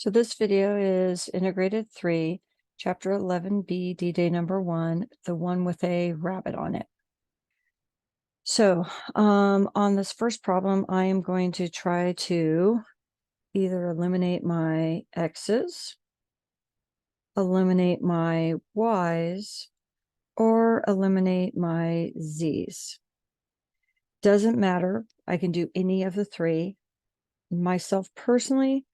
So this video is integrated 3, chapter 11b, D-Day number 1, the one with a rabbit on it. So on this first problem, I am going to try to either eliminate my x's, eliminate my y's, or eliminate my z's. Doesn't matter. I can do any of the three. Myself personally,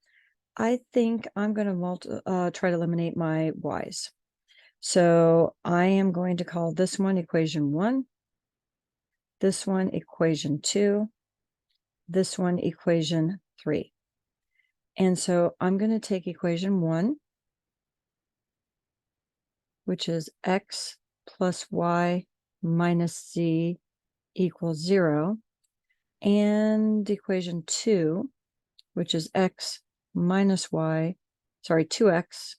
I think I'm going to try to eliminate my y's. So I am going to call this one equation 1, this one equation 2, this one equation 3. And so I'm going to take equation 1, which is x plus y minus z equals 0, and equation 2, which is x minus y, 2x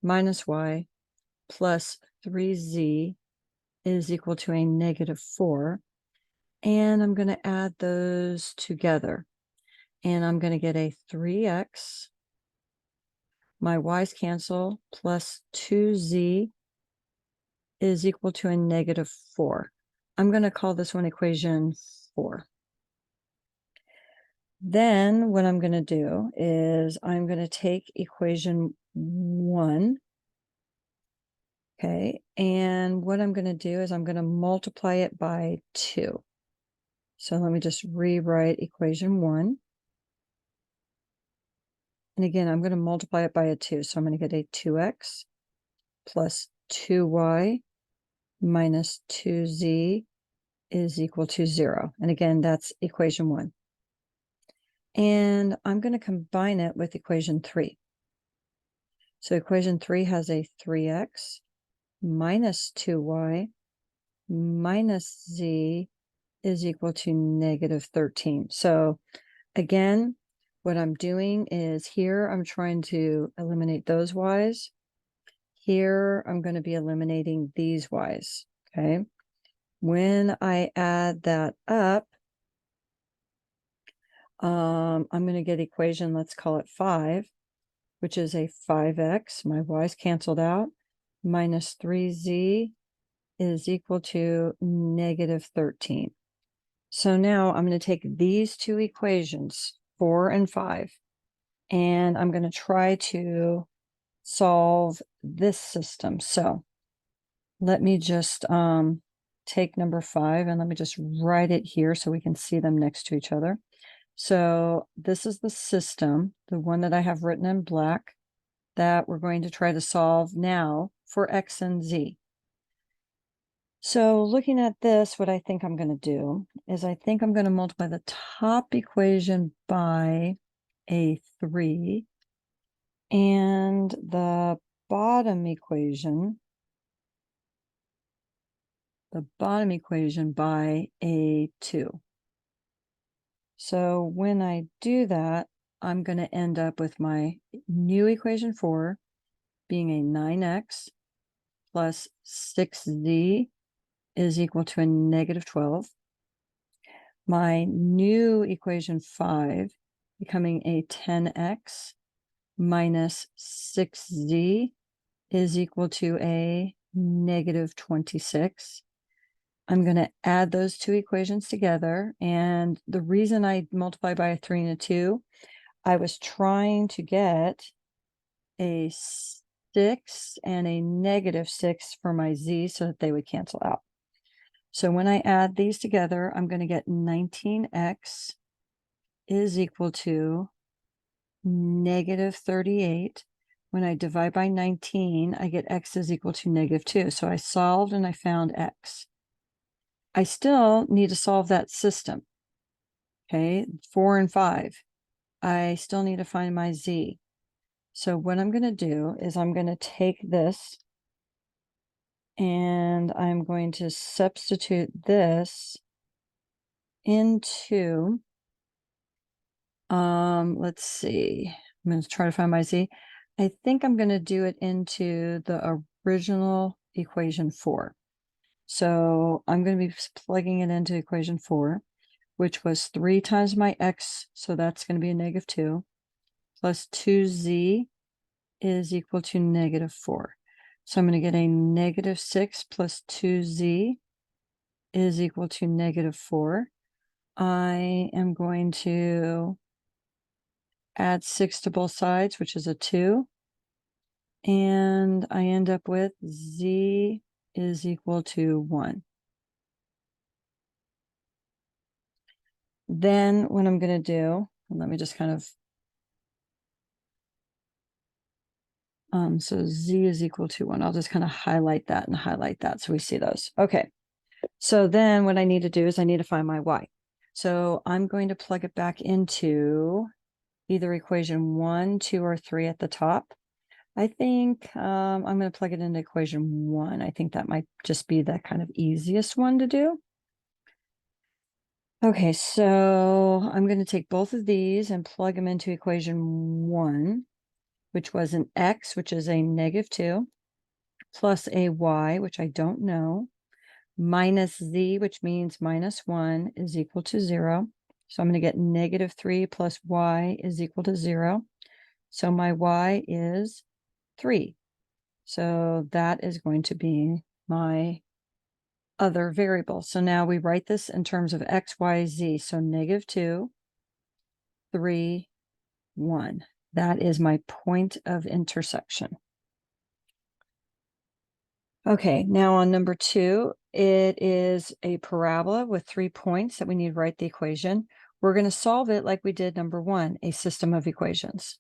minus y plus 3z is equal to a negative 4. And I'm going to add those together. And I'm going to get a 3x. My y's cancel, plus 2z is equal to a negative 4. I'm going to call this one equation 4. Then what I'm going to do is I'm going to take equation 1. Okay, and what I'm going to do is I'm going to multiply it by 2. So let me just rewrite equation 1. And again, I'm going to multiply it by a 2. So I'm going to get a 2x plus 2y minus 2z is equal to 0. And again, that's equation 1. And I'm going to combine it with equation 3. So equation 3 has a 3x minus 2y minus z is equal to negative 13. So again, what I'm doing is here I'm trying to eliminate those y's. Here I'm going to be eliminating these y's. Okay. When I add that up, I'm going to get equation, let's call it 5, which is a 5x, my y's canceled out, minus 3z is equal to negative 13. So now I'm going to take these two equations, 4 and 5, and I'm going to try to solve this system. So let me just take number 5 and let me just write it here so we can see them next to each other. So this is the system, the one that I have written in black, that we're going to try to solve now for x and z. So looking at this, what I think I'm going to do is I think I'm going to multiply the top equation by a 3 and the bottom equation by a 2. So when I do that, I'm going to end up with my new equation 4 being a 9x plus 6z is equal to a negative 12. My new equation 5 becoming a 10x minus 6z is equal to a negative 26. I'm going to add those two equations together. And the reason I multiply by a 3 and a 2, I was trying to get a 6 and a negative 6 for my z so that they would cancel out. So when I add these together, I'm going to get 19x is equal to negative 38. When I divide by 19, I get x is equal to negative 2. So I solved and I found x. I still need to solve that system. Okay, 4 and 5. I still need to find my z. So what I'm going to do is I'm going to take this and I'm going to substitute this into, let's see, I'm going to try to find my z. I think I'm going to do it into the original equation 4. So I'm going to be plugging it into equation 4, which was 3 times my x, so that's going to be a negative 2, plus 2z is equal to -4. So I'm going to get a -6 plus 2z is equal to -4. I am going to add 6 to both sides, which is a 2. And I end up with z is equal to 1. Then what I'm going to do, let me just kind of, so z is equal to 1. I'll just kind of highlight that and highlight that so we see those. Okay. So then what I need to do is I need to find my y. So I'm going to plug it back into either equation 1, 2, or 3 at the top. I think I'm going to plug it into equation 1. I think that might just be the kind of easiest one to do. Okay, so I'm going to take both of these and plug them into equation 1, which was an x, which is a -2, plus a y, which I don't know, minus z, which means -1 is equal to 0. So I'm going to get -3 plus y is equal to 0. So my y is 3. So that is going to be my other variable. So now we write this in terms of x, y, z. So -2, 3, 1. That is my point of intersection. Okay, now on number 2, it is a parabola with 3 points that we need to write the equation. We're going to solve it like we did number 1, a system of equations.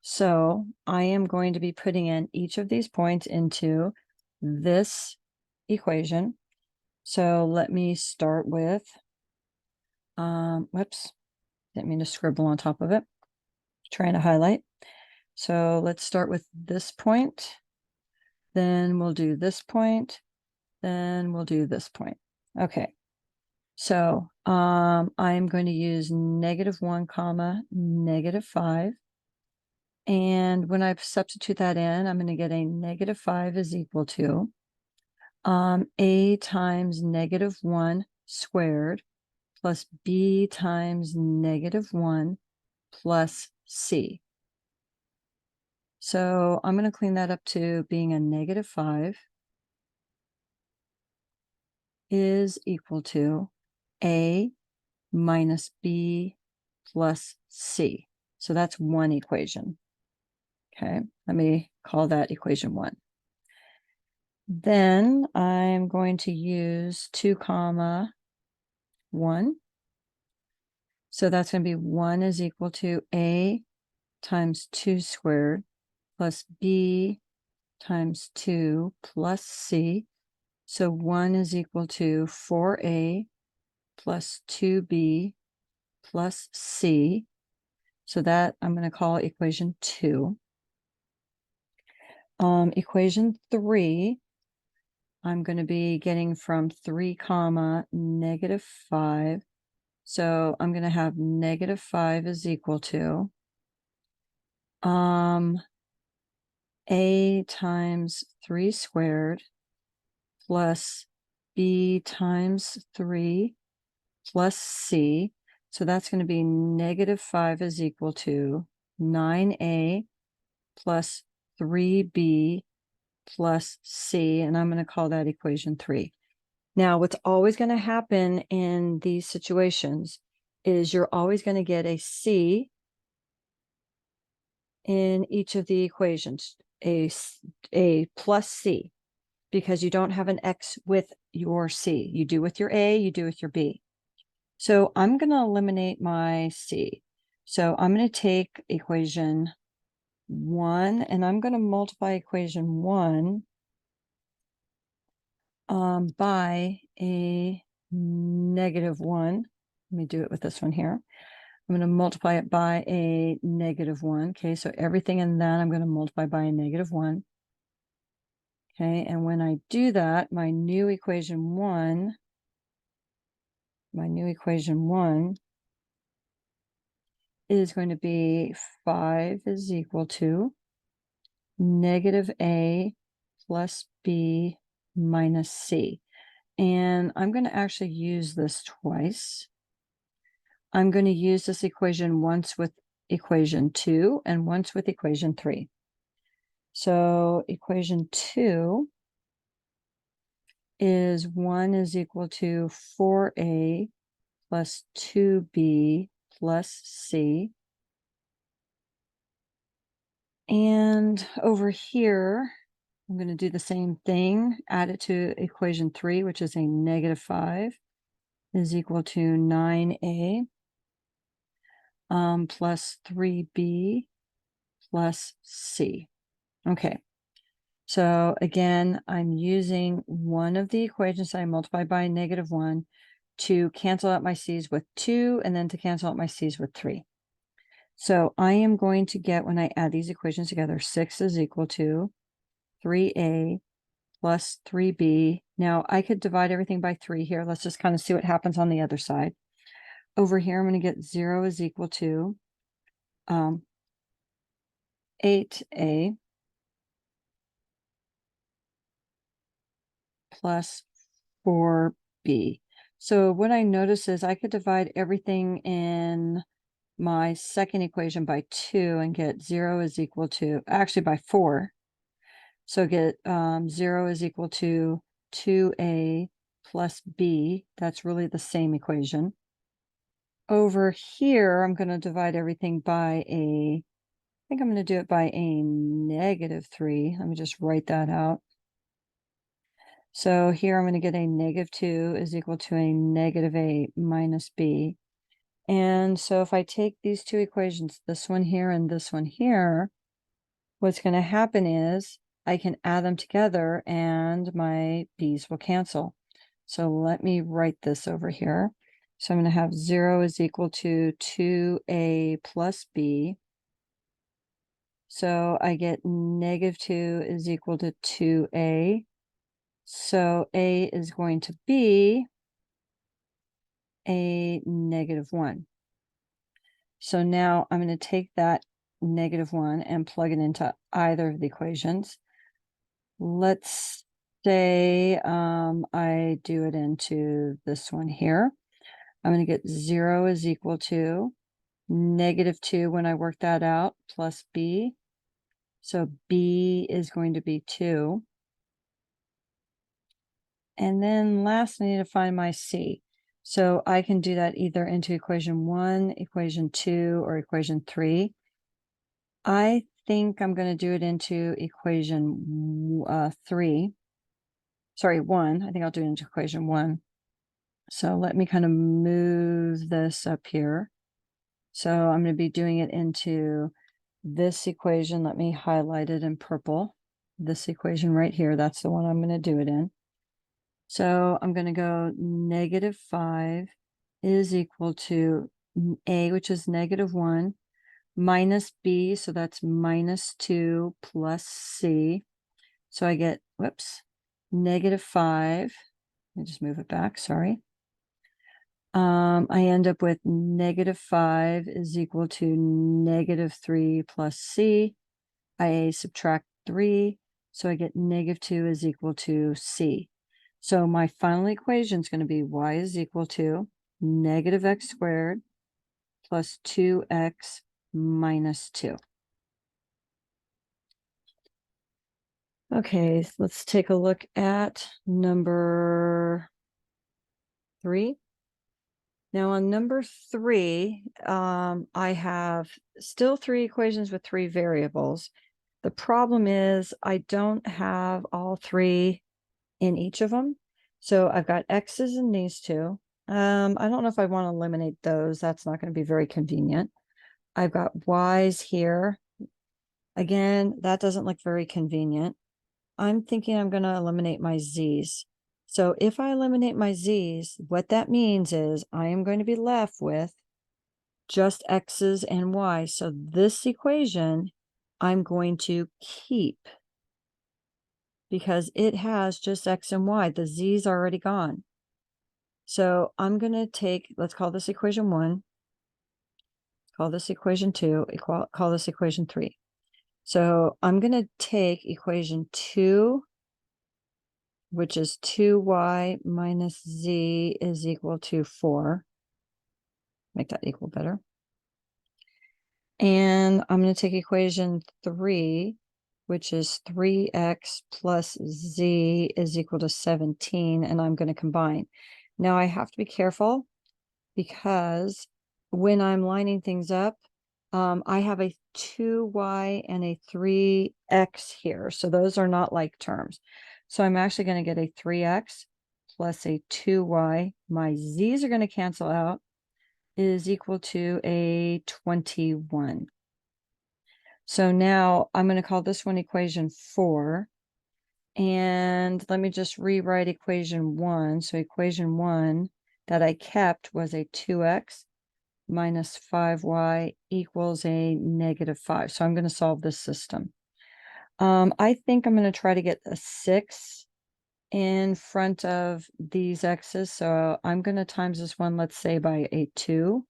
So I am going to be putting in each of these points into this equation. So let me start with, whoops, didn't mean to scribble on top of it, trying to highlight. So let's start with this point, then we'll do this point, then we'll do this point. Okay, so I'm going to use -1 comma -5. And when I substitute that in, I'm going to get a -5 is equal to a times -1 squared plus b times -1 plus c. So I'm going to clean that up to being a -5 is equal to a minus b plus c. So that's one equation. Okay, let me call that equation 1. Then I'm going to use 2 comma 1. So that's going to be 1 is equal to a times 2 squared plus b times 2 plus c. So 1 is equal to 4a plus 2b plus c. So that I'm going to call equation 2. Equation 3, I'm going to be getting from 3 comma -5. So I'm going to have -5 is equal to a times 3 squared plus b times 3 plus c. So that's going to be -5 is equal to 9a plus 3b plus c, and I'm going to call that equation 3. Now, what's always going to happen in these situations is you're always going to get a c in each of the equations, a plus c, because you don't have an x with your c. You do with your a, you do with your b. So I'm going to eliminate my c. So I'm going to take equation 1, and I'm going to multiply equation 1 by a -1. Let me do it with this one here. I'm going to multiply it by a -1. Okay, so everything in that I'm going to multiply by a -1. Okay, and when I do that, my new equation 1 is going to be 5 is equal to -a plus b minus c. And I'm going to actually use this twice. I'm going to use this equation once with equation 2 and once with equation 3. So equation 2 is 1 is equal to 4a plus 2b plus c. And over here, I'm going to do the same thing, add it to equation 3, which is a negative 5, is equal to 9a plus 3b plus c. Okay, so again, I'm using one of the equations I multiplied by -1 to cancel out my c's with 2 and then to cancel out my c's with 3. So I am going to get, when I add these equations together, 6 is equal to 3a plus 3b. Now I could divide everything by 3 here. Let's just kind of see what happens on the other side. Over here, I'm going to get 0 is equal to 8a plus 4b. So what I notice is I could divide everything in my second equation by 2 and get 0 is equal to, actually by 4. So get 0 is equal to 2a plus b. That's really the same equation. Over here, I'm going to divide everything by I think I'm going to do it by a -3. Let me just write that out. So here I'm going to get a -2 is equal to a -a minus b. And so if I take these two equations, this one here and this one here, what's going to happen is I can add them together and my b's will cancel. So let me write this over here. So I'm going to have 0 is equal to 2a plus b. So I get -2 is equal to 2a. So a is going to be a -1. So now I'm going to take that -1 and plug it into either of the equations. Let's say I do it into this one here. I'm going to get 0 is equal to -2 when I work that out plus b. So b is going to be 2. And then last, I need to find my c. So I can do that either into equation 1, equation 2, or equation 3. I think I'm going to do it into equation 3. Sorry, 1. I think I'll do it into equation 1. So let me kind of move this up here. So I'm going to be doing it into this equation. Let me highlight it in purple. This equation right here, that's the one I'm going to do it in. So I'm going to go -5 is equal to a, which is -1, minus b, so that's -2 plus c. So I get, whoops, -5. Let me just move it back, sorry. I end up with -5 is equal to -3 plus c. I subtract 3, so I get -2 is equal to c. So my final equation is going to be y is equal to -x squared plus 2x minus 2. Okay, so let's take a look at number 3. Now on number 3, I have still 3 equations with 3 variables. The problem is I don't have all 3 in each of them. So I've got x's in these two. I don't know if I want to eliminate those. That's not going to be very convenient. I've got y's here. Again, that doesn't look very convenient. I'm thinking I'm going to eliminate my z's. So if I eliminate my z's, what that means is I am going to be left with just x's and y's. So this equation I'm going to keep because it has just x and y. The z's are already gone. So I'm going to take, let's call this equation 1, call this equation 2, call this equation 3. So I'm going to take equation 2, which is 2y minus z is equal to 4. Make that equal better. And I'm going to take equation 3, which is 3x plus z is equal to 17, and I'm going to combine. Now I have to be careful because when I'm lining things up, I have a 2y and a 3x here. So those are not like terms. So I'm actually going to get a 3x plus a 2y. My z's are going to cancel out, is equal to a 21. So now I'm going to call this one equation 4. And let me just rewrite equation 1. So equation 1 that I kept was a 2x minus 5y equals a -5. So I'm going to solve this system. I think I'm going to try to get a 6 in front of these x's. So I'm going to times this one, let's say, by a 2.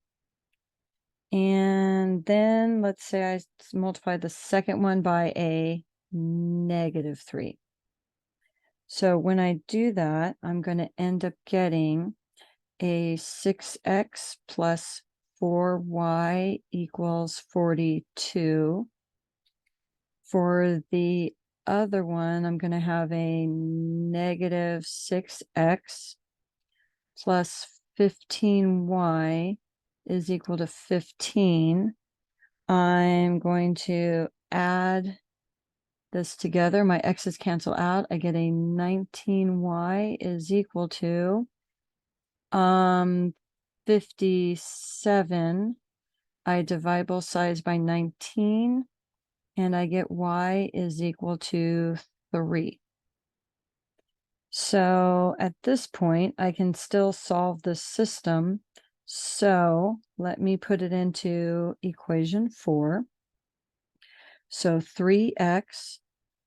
And then let's say I multiply the second one by a -3. So when I do that, I'm going to end up getting a 6x plus 4y equals 42. For the other one, I'm going to have a -6x plus 15y is equal to 15. I'm going to add this together. My x's cancel out. I get a 19y is equal to 57. I divide both sides by 19, and I get y is equal to 3. So at this point, I can still solve this system. So let me put it into equation 4. So 3x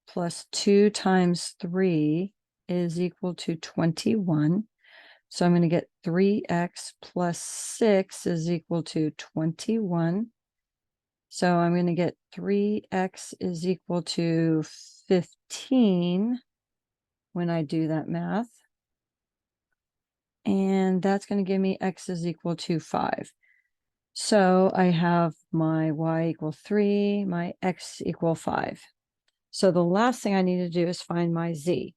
plus 2 times 3 is equal to 21. So I'm going to get 3x plus 6 is equal to 21. So I'm going to get 3x is equal to 15 when I do that math. And that's going to give me x is equal to 5. So I have my y equal 3, my x equal 5. So the last thing I need to do is find my z.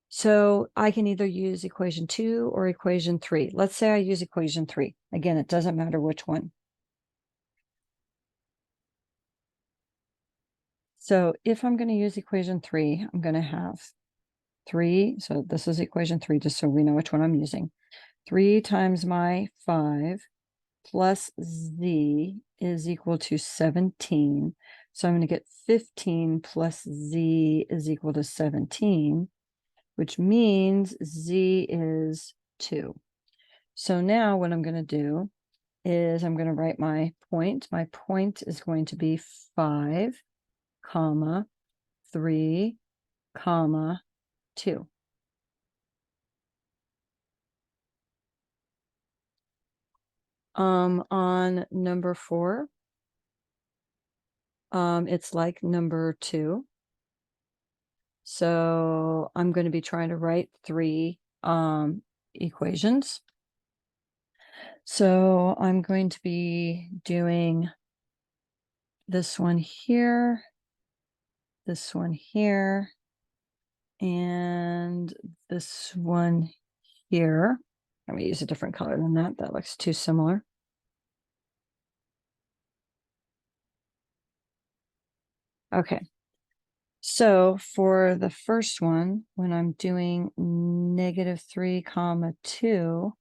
So I can either use equation 2 or equation 3. Let's say I use equation 3. Again, it doesn't matter which one. So if I'm going to use equation 3, I'm going to have 3. So this is equation 3, just so we know which one I'm using. 3 times my 5 plus z is equal to 17. So I'm going to get 15 plus z is equal to 17, which means z is 2. So now what I'm going to do is I'm going to write my point. My point is going to be 5, comma, 3, comma, 2. On number 4, it's like number 2. So I'm going to be trying to write 3 equations. So I'm going to be doing this one here, this one here, and this one here. I'm going to use a different color than that. That looks too similar. Okay. So for the first one, when I'm doing -3, comma 2,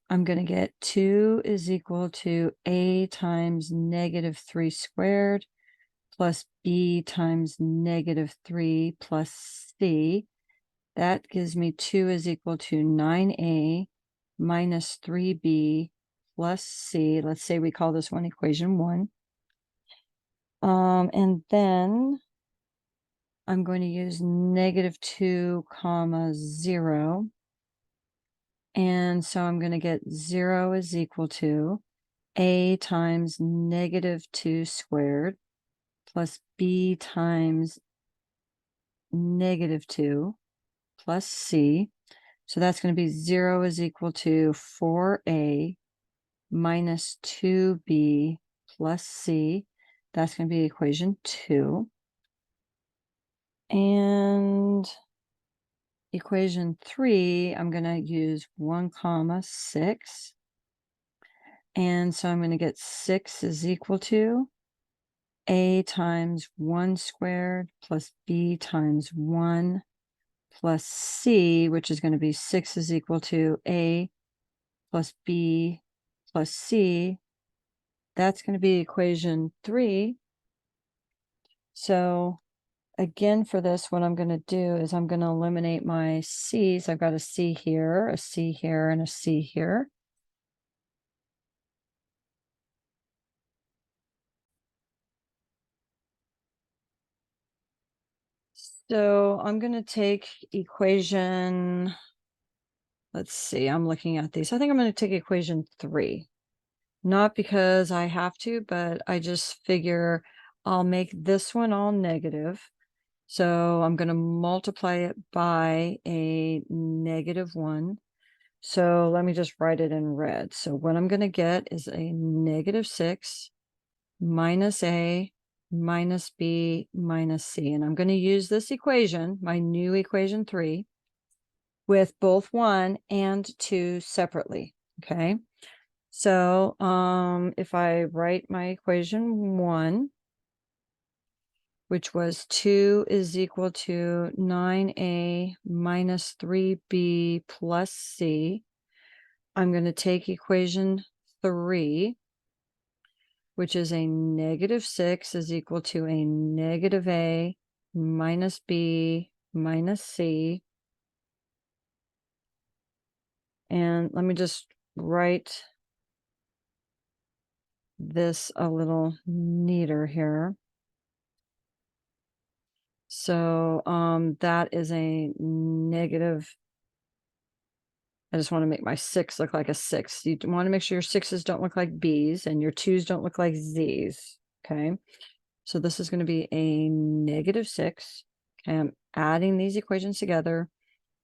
I'm going to get 2 is equal to a times -3 squared plus b times -3 plus c. That gives me 2 is equal to 9a minus 3b plus c. Let's say we call this one equation 1. And then I'm going to use -2, comma 0. And so I'm going to get 0 is equal to a times -2 squared plus b times -2 plus c. So that's going to be 0 is equal to 4a minus 2b plus C. That's going to be equation 2. And equation 3, I'm going to use 1 comma 6. And so I'm going to get 6 is equal to A times 1 squared plus B times 1 plus C, which is going to be 6 is equal to A plus B plus C. That's going to be equation 3. So again, for this, what I'm going to do is I'm going to eliminate my C's. I've got a C here, a C here, and a C here. So I'm going to take equation, let's see, I'm looking at these. I think I'm going to take equation 3. Not because I have to, but I just figure I'll make this one all negative. So I'm going to multiply it by a -1. So let me just write it in red. So what I'm going to get is a -6 minus A minus B minus C. And I'm going to use this equation, my new equation 3, with both 1 and 2 separately. Okay. So if I write my equation 1, which was 2 is equal to 9A minus 3B plus C, I'm going to take equation 3, which is a -6 is equal to a -A minus B minus C. And let me just write this a little neater here. So that is a negative. I just want to make my 6 look like a 6. You want to make sure your 6's don't look like B's and your 2's don't look like Z's. Okay. So this is going to be a -6. Okay. I'm adding these equations together.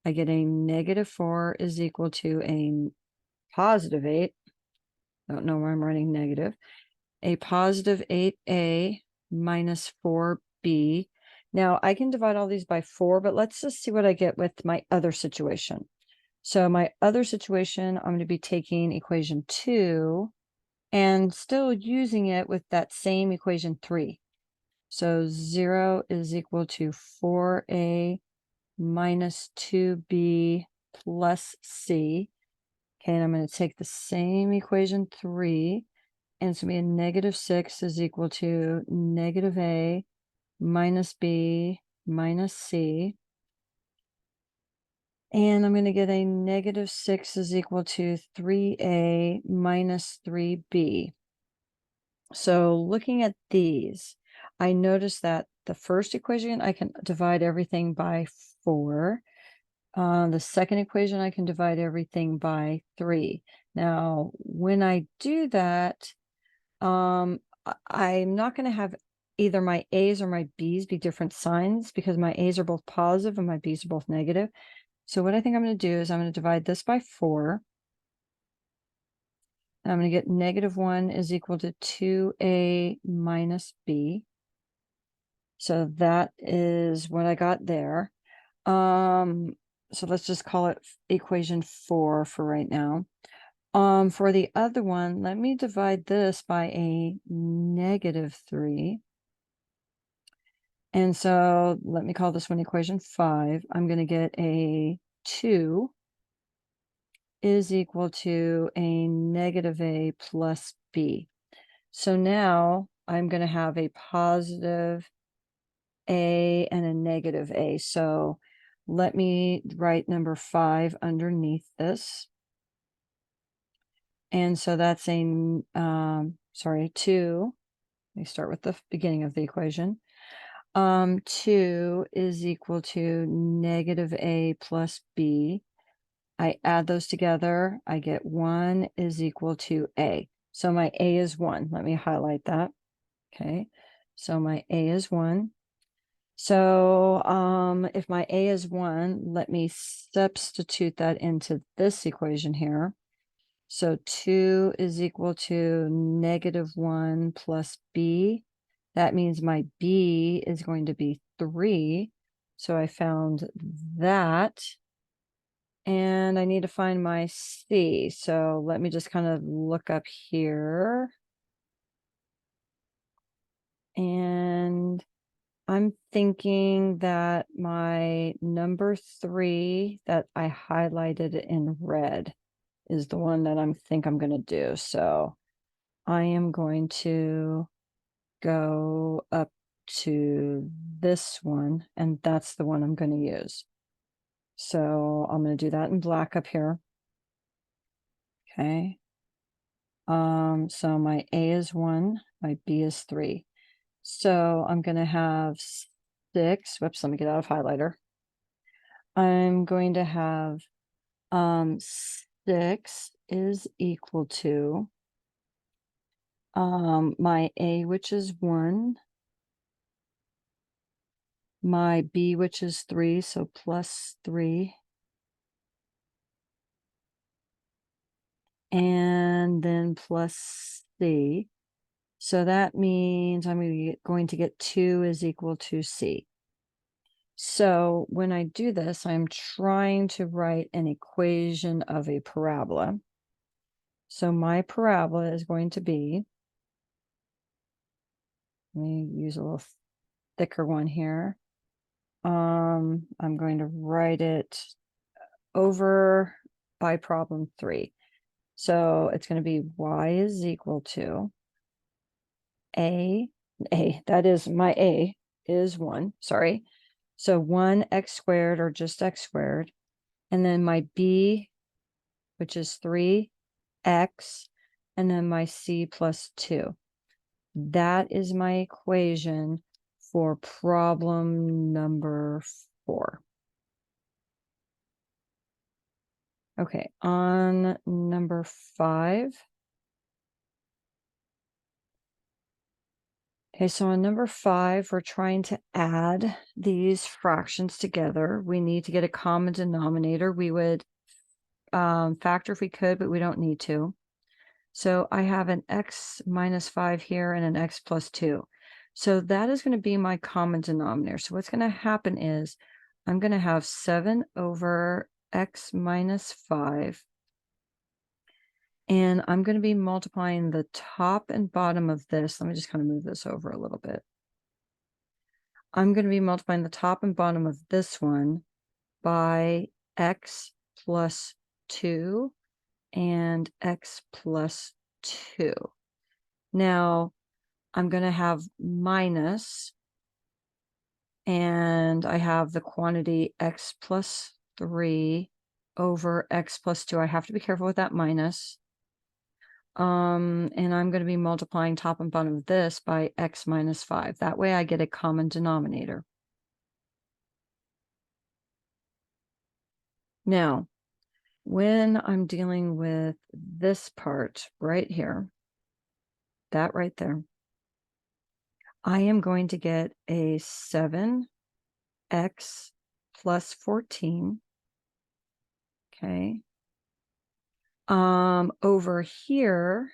I get a -4 is equal to a +8. Don't know why I'm writing negative. A +8A minus 4B. Now I can divide all these by 4, but let's just see what I get with my other situation. So my other situation, I'm going to be taking equation 2 and still using it with that same equation 3. So 0 is equal to 4A minus 2B plus C. Okay, and I'm going to take the same equation 3, and it's going to be a -6 is equal to -A minus B minus C. And I'm going to get a -6 is equal to 3A minus 3B. So looking at these, I noticed that the first equation, I can divide everything by 4. The second equation, I can divide everything by 3. Now, when I do that, I'm not going to have either my A's or my B's be different signs because my A's are both positive and my B's are both negative. So what I think I'm going to do is I'm going to divide this by 4. And I'm going to get -1 is equal to 2A minus B. So that is what I got there. So let's just call it equation 4 for right now. For the other one, let me divide this by a -3. And so let me call this one equation 5. I'm going to get a 2 is equal to a -A plus B. So now I'm going to have a positive A and a -A. So let me write number 5 underneath this. And so that's a, 2. Let me start with the beginning of the equation. 2 is equal to -A plus B. I add those together. I get 1 is equal to A. So my A is 1. Let me highlight that. Okay. So my A is 1. So if my A is 1, let me substitute that into this equation here. So 2 is equal to -1 plus b. That means my b is going to be 3. So I found that. And I need to find my c. So let me just kind of look up here. And I'm thinking that my number 3 that I highlighted in red is the one that think I'm going to do. So I am going to go up to this one, and that's the one I'm going to use. So I'm going to do that in black up here. Okay. So my A is 1, my B is 3. So I'm going to have 6. Whoops, let me get out of highlighter. I'm going to have 6 is equal to my A, which is 1, my B, which is 3, so plus 3, and then plus C. So that means I'm going to get 2 is equal to C. So when I do this, I'm trying to write an equation of a parabola. So my parabola is going to be, let me use a little thicker one here. I'm going to write it over by problem 3. So it's going to be y is equal to a, that is my A is 1, sorry. So 1 x squared, or just x squared. And then my B, which is 3x, and then my C plus 2. That is my equation for problem number 4. Okay, on number 5. Okay, so on number 5, we're trying to add these fractions together. We need to get a common denominator. We would factor if we could, but we don't need to. So I have an x minus 5 here and an x plus 2. So that is going to be my common denominator. So what's going to happen is I'm going to have 7 over x minus 5. And I'm going to be multiplying the top and bottom of this. Let me just kind of move this over a little bit. I'm going to be multiplying the top and bottom of this one by x plus 2 and x plus 2. Now, I'm going to have minus, and I have the quantity x plus 3 over x plus 2. I have to be careful with that minus. And I'm going to be multiplying top and bottom of this by x minus 5. That way I get a common denominator. Now, when I'm dealing with this part right here, that right there, I am going to get a 7x plus 14. Okay. Over here,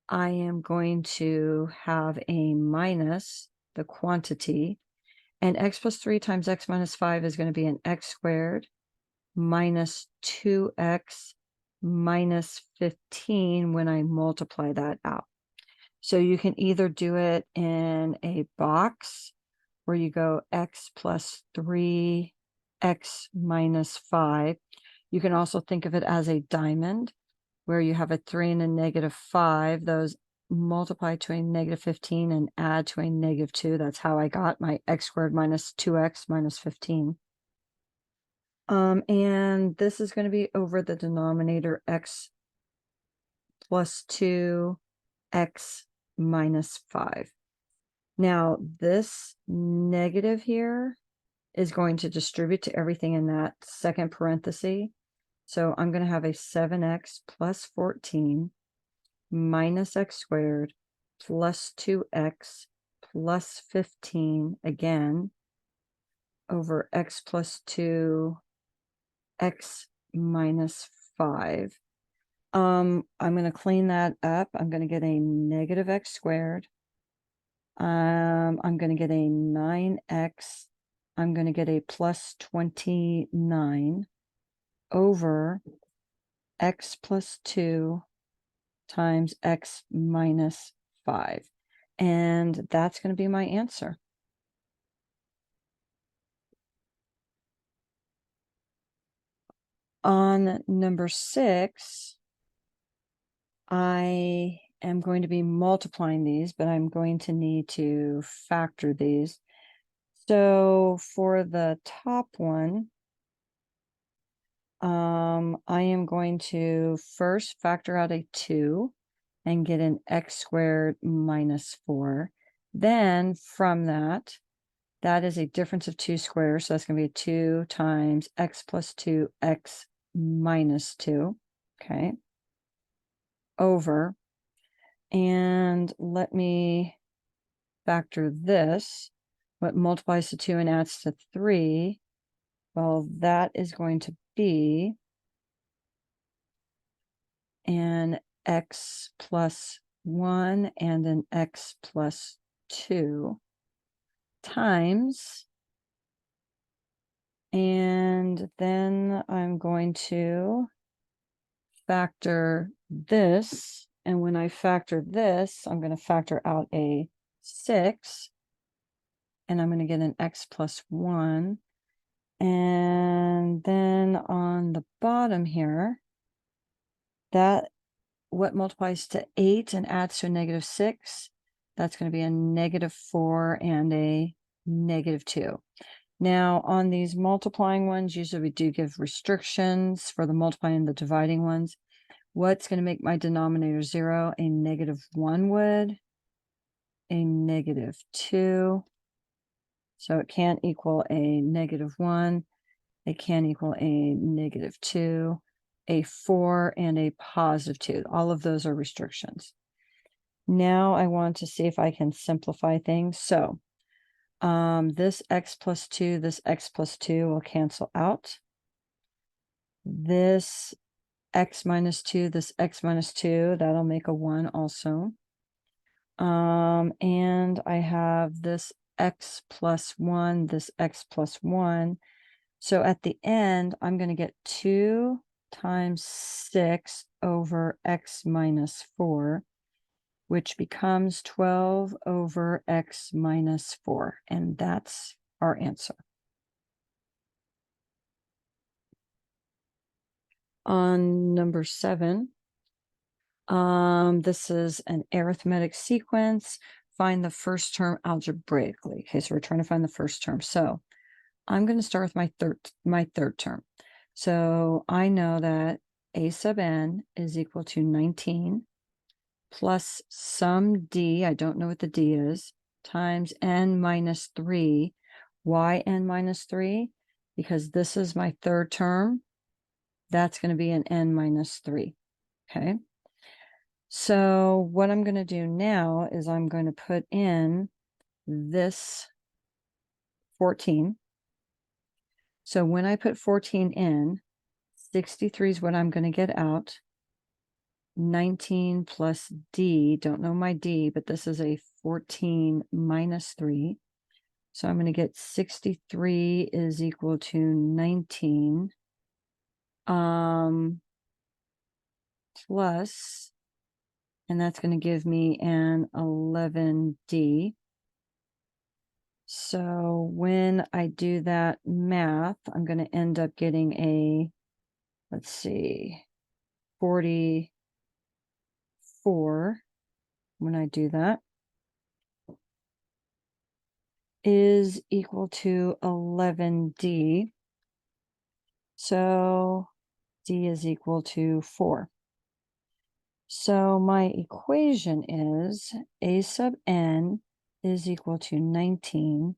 I am going to have a minus the quantity, and x plus 3 times x minus 5 is going to be an x squared minus 2x minus 15 when I multiply that out. So you can either do it in a box where you go x plus 3, x minus 5. You can also think of it as a diamond where you have a 3 and a negative 5. Those multiply to a negative 15 and add to a negative 2. That's how I got my x squared minus 2x minus 15. And this is going to be over the denominator x plus 2, x minus 5. Now, this negative here is going to distribute to everything in that second parenthesis. So I'm going to have a 7x plus 14 minus x squared plus 2x plus 15 again over x plus 2, x minus 5. I'm going to clean that up. I'm going to get a negative x squared. I'm going to get a 9x. I'm going to get a plus 29 over x plus 2 times x minus 5. And that's going to be my answer. On number 6, I am going to be multiplying these, but I'm going to need to factor these. So for the top one, I am going to first factor out a 2 and get an x squared minus 4. Then from that, that is a difference of 2 squares. So that's going to be 2 times x plus 2, x minus 2. Okay. Over. And let me factor this. What multiplies to 2 and adds to 3? Well, that is going to be an x plus 1 and an x plus 2 times, and then I'm going to factor this, and when I factor this, I'm going to factor out a 6, and I'm going to get an x plus 1, and then on the bottom here, that what multiplies to 8 and adds to a negative 6, that's going to be a negative 4 and a negative 2. Now, on these multiplying ones, usually we do give restrictions for the multiplying and the dividing ones. What's going to make my denominator 0? A negative 1 would, a negative 2. So it can't equal a negative 1. It can equal a negative 2, a 4, and a positive 2. All of those are restrictions. Now I want to see if I can simplify things. So this x plus 2, this x plus 2 will cancel out. This x minus 2, this x minus 2, that'll make a 1 also. And I have this x plus 1, this x plus 1. So at the end, I'm going to get 2 times 6 over x minus 4, which becomes 12 over x minus 4. And that's our answer. On number 7, this is an arithmetic sequence. Find the first term algebraically. Okay, so we're trying to find the first term. So I'm going to start with my third term. So I know that a sub n is equal to 19 plus some d, I don't know what the d is, times n minus 3. Why n minus 3? Because this is my third term. That's going to be an n minus 3. Okay. So what I'm going to do now is I'm going to put in this 14. So when I put 14 in, 63 is what I'm going to get out. 19 plus d, don't know my d, but this is a 14 minus 3. So I'm going to get 63 is equal to 19 plus, and that's going to give me an 11d. So when I do that math, I'm going to end up getting a, let's see, 44 when I do that is equal to 11d. So d is equal to 4. So my equation is a sub n is equal to 19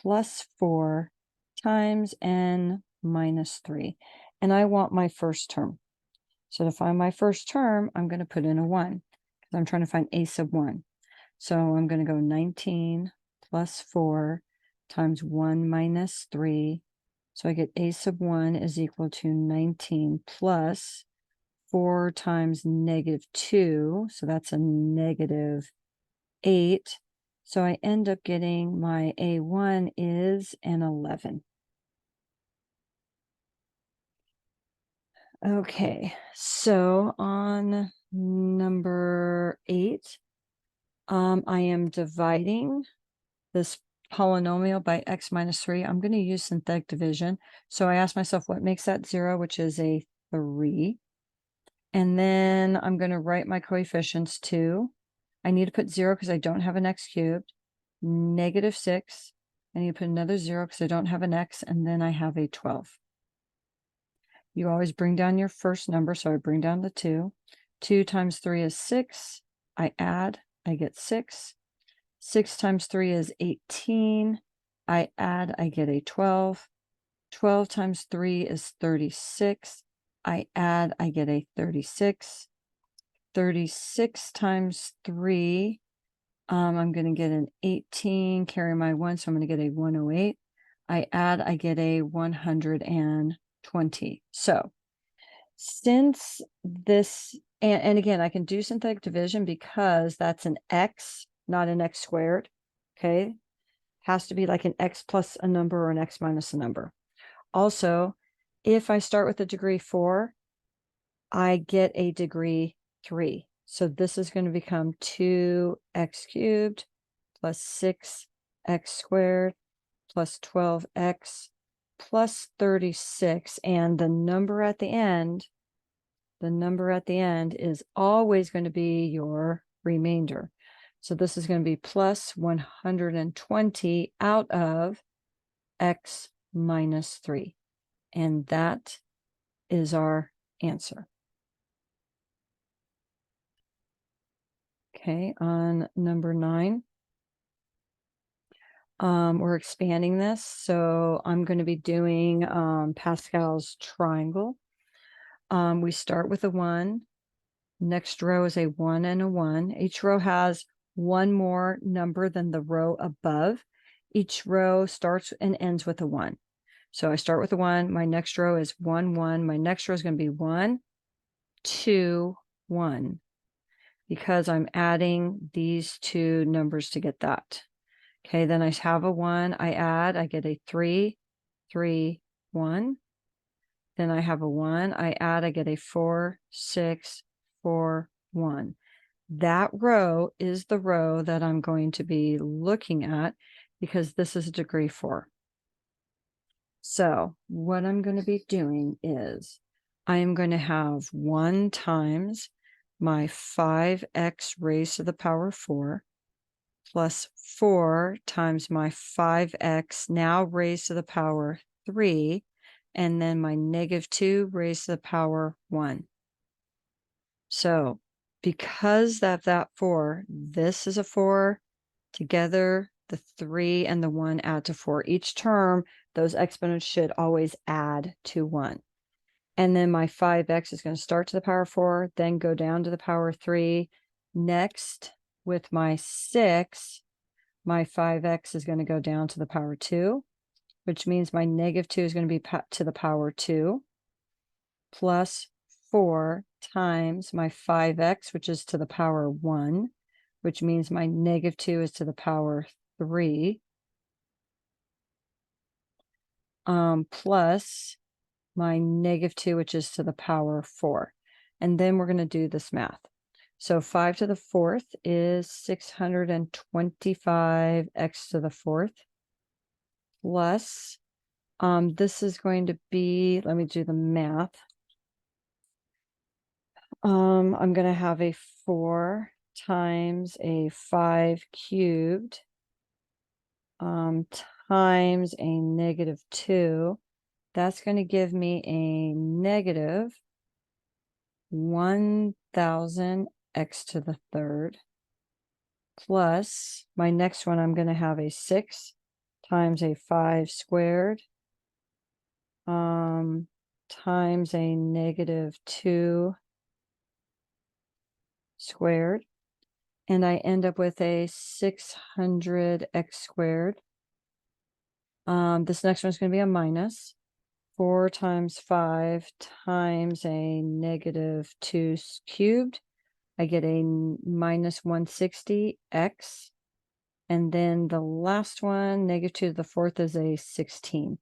plus 4 times n minus 3. And I want my first term. So to find my first term, I'm going to put in a 1 because I'm trying to find a sub 1. So I'm going to go 19 plus 4 times 1 minus 3. So I get a sub 1 is equal to 19 plus 4 times -2, so that's a -8. So I end up getting my A1 is an 11. Okay, so on number 8, I am dividing this polynomial by x minus 3. I'm going to use synthetic division. So I asked myself what makes that 0, which is a 3. And then I'm going to write my coefficients too. I need to put 0 because I don't have an x cubed. -6. I need to put another 0 because I don't have an x. And then I have a 12. You always bring down your first number, so I bring down the 2. 2 times 3 is 6. I add, I get 6. 6 times 3 is 18. I add, I get a 12. 12 times 3 is 36. I add, I get a 36. 36 times 3, I'm going to get an 18, carry my 1, so I'm going to get a 108. I add, I get a 120. So since this, and again, I can do synthetic division because that's an x, not an x squared, okay? Has to be like an x plus a number or an x minus a number. Also, if I start with a degree 4, I get a degree 3. So this is going to become 2x cubed plus 6x squared plus 12x plus 36. And the number at the end is always going to be your remainder. So this is going to be plus 120 out of x minus 3. And that is our answer. Okay, on number 9, we're expanding this. So I'm going to be doing Pascal's triangle. We start with a 1. Next row is a 1 and a 1. Each row has one more number than the row above. Each row starts and ends with a 1. So I start with a 1. My next row is 1, 1. My next row is going to be 1, 2, 1. Because I'm adding these two numbers to get that. Okay, then I have a 1. I add, I get a 3, 3, 1. Then I have a 1. I add, I get a 4, 6, 4, 1. That row is the row that I'm going to be looking at because this is a degree 4. So what I'm going to be doing is I am going to have 1 times my 5x raised to the power 4 plus 4 times my 5x now raised to the power 3, and then my -2 raised to the power 1. So because of that 4, this is a 4. Together, the 3 and the 1 add to 4. Each term, those exponents should always add to 1. And then my 5x is going to start to the power 4, then go down to the power 3. Next, with my 6, my 5x is going to go down to the power 2, which means my -2 is going to be to the power 2, plus 4 times my 5x, which is to the power 1, which means my -2 is to the power 3, plus my -2, which is to the power 4. And then we're going to do this math. So 5 to the 4th is 625 x to the 4th, plus, this is going to be, let me do the math. I'm going to have a 4 times a 5 cubed times a -2. That's going to give me a negative 1000 x to the 3rd, plus my next one, I'm going to have a 6 times a 5 squared times a -2 squared, and I end up with a 600 x squared. This next one is going to be a minus. 4 times 5 times a negative 2 cubed. I get a minus 160 x. And then the last one, negative 2 to the fourth, is a 16.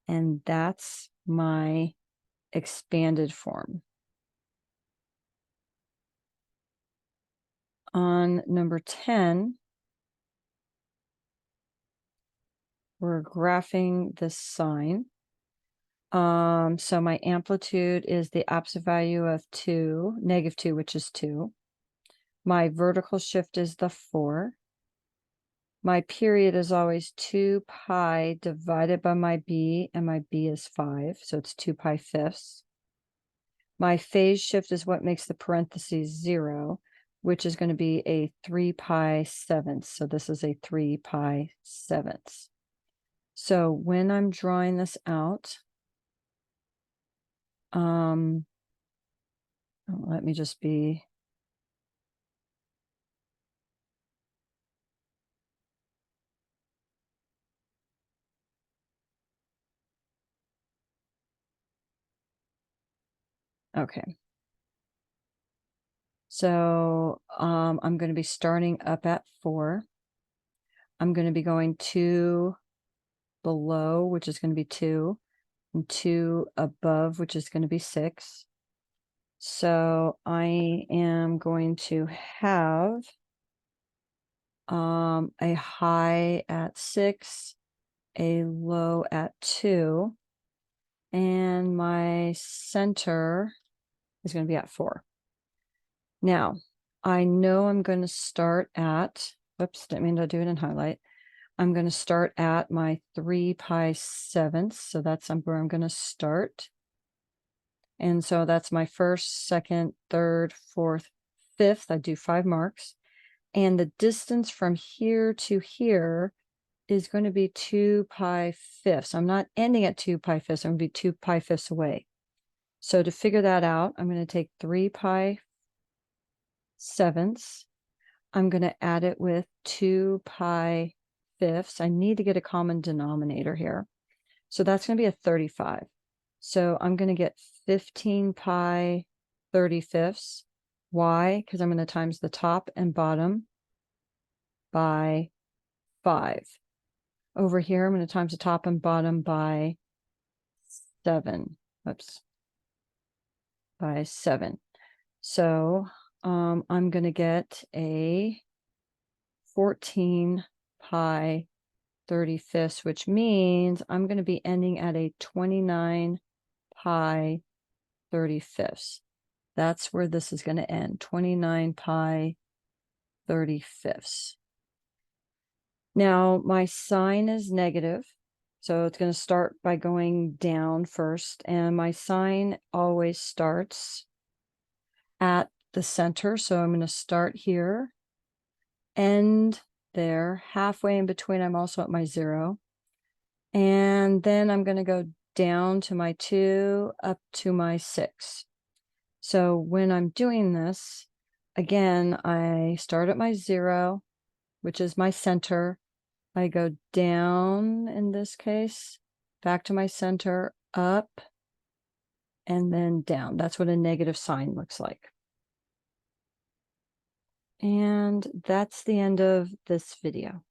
And that's my expanded form. On number 10, we're graphing this sine. So my amplitude is the opposite value of 2, negative 2, which is 2. My vertical shift is the 4. My period is always 2 pi divided by my b, and my b is 5, so it's 2 pi fifths. My phase shift is what makes the parentheses 0, which is going to be a 3 pi sevenths. So this is a 3 pi sevenths. So when I'm drawing this out, let me just be, okay. So I'm going to be starting up at 4. I'm going to be going 2 below, which is going to be 2, and 2 above, which is going to be 6. So I am going to have a high at 6, a low at 2, and my center is going to be at 4. Now, I know I'm going to start at, whoops, didn't mean to do it in highlight. I'm going to start at my 3 pi sevenths, so that's where I'm going to start. And so that's my first, second, third, fourth, fifth. I do 5 marks. And the distance from here to here is going to be 2 pi fifths. I'm not ending at 2 pi fifths. I'm going to be 2 pi fifths away. So to figure that out, I'm going to take 3 pi sevenths. I'm going to add it with 2 pi fifths. I need to get a common denominator here. So that's going to be a 35. So I'm going to get 15 pi 35ths. Why? Because I'm going to times the top and bottom by 5. Over here, I'm going to times the top and bottom by 7. Oops. By 7. So I'm going to get a 14 pi 35ths, which means I'm going to be ending at a 29 pi 35ths. That's where this is going to end, 29 pi 35ths. Now, my sign is negative, so it's going to start by going down first, and my sign always starts at the center, so I'm going to start here, end there, halfway in between, I'm also at my 0, and then I'm going to go down to my 2, up to my 6. So when I'm doing this, again, I start at my 0, which is my center. I go down, in this case, back to my center, up, and then down. That's what a negative sign looks like. And that's the end of this video.